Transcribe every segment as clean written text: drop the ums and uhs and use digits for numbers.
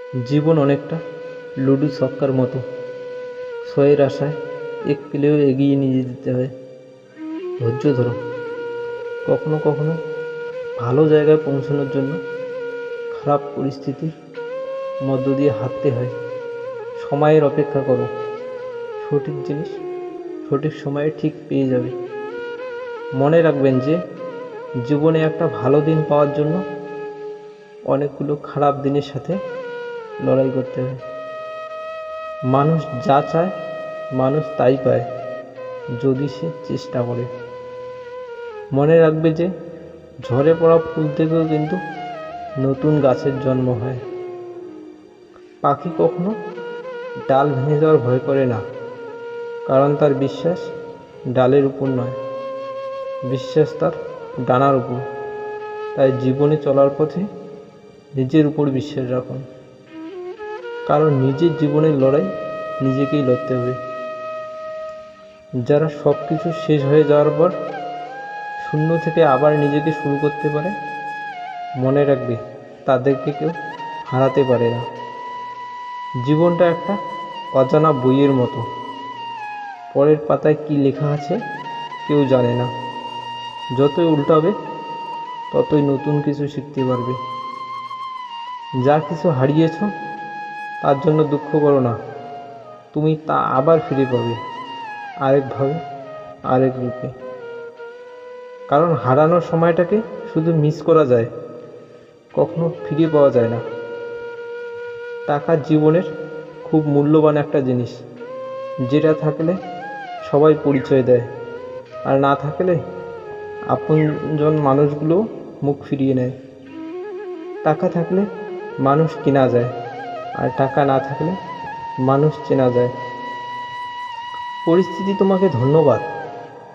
জীবন অনেকটা লুডো ছক্কার মতো। ছয়ের আশায় এক পেলেও এগিয়ে নিয়ে যেতে হয়। ধৈর্য ধরো। কখনো কখনো ভালো জায়গায় পৌঁছানোর জন্য খারাপ পরিস্থিতির মধ্য দিয়ে হাঁটতে হয়। সময়ের অপেক্ষা করো, সঠিক জিনিস সঠিক সময়ে ঠিক পেয়ে যাবে। মনে রাখবেন যে জীবনে একটা ভালো দিন পাওয়ার জন্য অনেকগুলো খারাপ দিনের সাথে লড়াই করতে হয়। মানুষ যা চায় মানুষ তাই পায়, যদি সে চেষ্টা করে। মনে রাখবে যে ঝরে পড়া ফুল থেকেও কিন্তু নতুন গাছের জন্ম হয়। পাখি কখনো ডাল ভেঙে যাওয়ার ভয় করে না, কারণ তার বিশ্বাস ডালের উপর নয়, বিশ্বাস তার ডানার উপর। তাই জীবনে চলার পথে নিজের উপর বিশ্বাস রাখুন, কারণ নিজের জীবনের লড়াই নিজেকেই লড়তে হবে। যারা সব কিছু শেষ হয়ে যাওয়ার পর শূন্য থেকে আবার নিজেকে শুরু করতে পারে, মনে রাখবে তাদেরকে কেউ হারাতে পারে না। জীবনটা একটা অজানা বইয়ের মতো, পরের পাতায় কী লেখা আছে কেউ জানে না। যতই উল্টাবে ততই নতুন কিছু শিখতে পারবে। যা কিছু হারিয়েছ তার জন্য দুঃখ করো না, তুমি তা আবার ফিরে পাবে, আরেকভাবে, আরেক রূপে। কারণ হারানোর সময়টাকে শুধু মিস করা যায়, কখনো ফিরে পাওয়া যায় না। টাকা জীবনের খুব মূল্যবান একটা জিনিস, যেটা থাকলে সবাই পরিচয় দেয়, আর না থাকলে আপনজন মানুষগুলো মুখ ফিরিয়ে নেয়। টাকা থাকলে মানুষ কেনা যায়, আর টাকা না থাকলে মানুষ চেনা যায়। পরিস্থিতি তোমাকে ধন্যবাদ,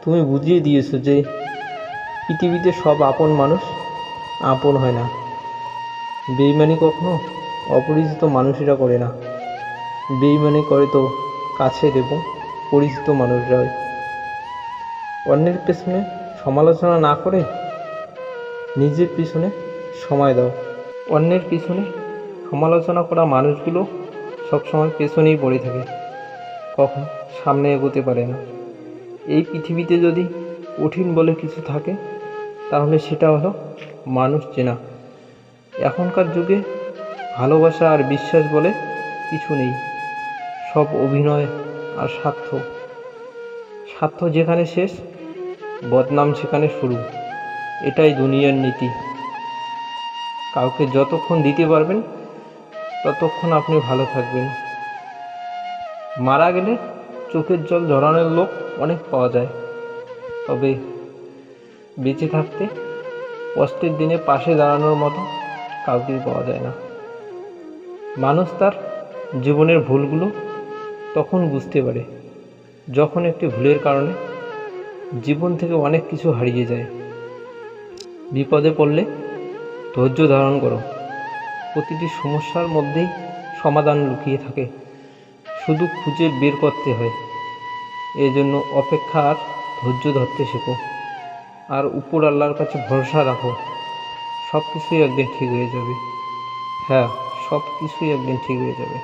তুমি বুঝিয়ে দিয়েছো যে পৃথিবীতে সব আপন মানুষ আপন হয় না। বেইমানি কখনো অপরিচিত মানুষেরা করে না, বেইমানি করে তো কাছের এবং পরিচিত মানুষরাই। অন্যের পেছনে সমালোচনা না করে নিজের পিছনে সময় দাও। অন্যের পিছনে সমালোচনা করা মানুষগুলো সবসময় পেছনেই পড়ে থাকে, কখন সামনে এগোতে পারে না। এই পৃথিবীতে যদি কঠিন বলে কিছু থাকে, তাহলে সেটা হলো মানুষ চেনা। এখনকার যুগে ভালোবাসা আর বিশ্বাস বলে কিছু নেই, সব অভিনয় আর স্বার্থ। স্বার্থ যেখানে শেষ, বদনাম সেখানে শুরু। এটাই দুনিয়ার নীতি। কাউকে যতক্ষণ দিতে পারবেন ততক্ষণ আপনি ভালো থাকবেন। মারা গেলে চোখের জল ঝরানোর লোক অনেক পাওয়া যায়, তবে বেঁচে থাকতে কষ্টের দিনে পাশে দাঁড়ানোর মতো কাউকেই পাওয়া যায় না। মানুষ তার জীবনের ভুলগুলো তখন বুঝতে পারে যখন একটি ভুলের কারণে জীবন থেকে অনেক কিছু হারিয়ে যায়। বিপদে পড়লে ধৈর্য ধারণ করো। প্রতিটি সমস্যার মধ্যেই সমাধান লুকিয়ে থাকে, শুধু খুঁজে বের করতে হয়। এজন্য অপেক্ষা আর ধৈর্য ধরতে শেখো, আর উপর আল্লাহর কাছে ভরসা রাখো। সব কিছুই একদিন ঠিক হয়ে যাবে। হ্যাঁ, সব কিছুই একদিন ঠিক হয়ে যাবে।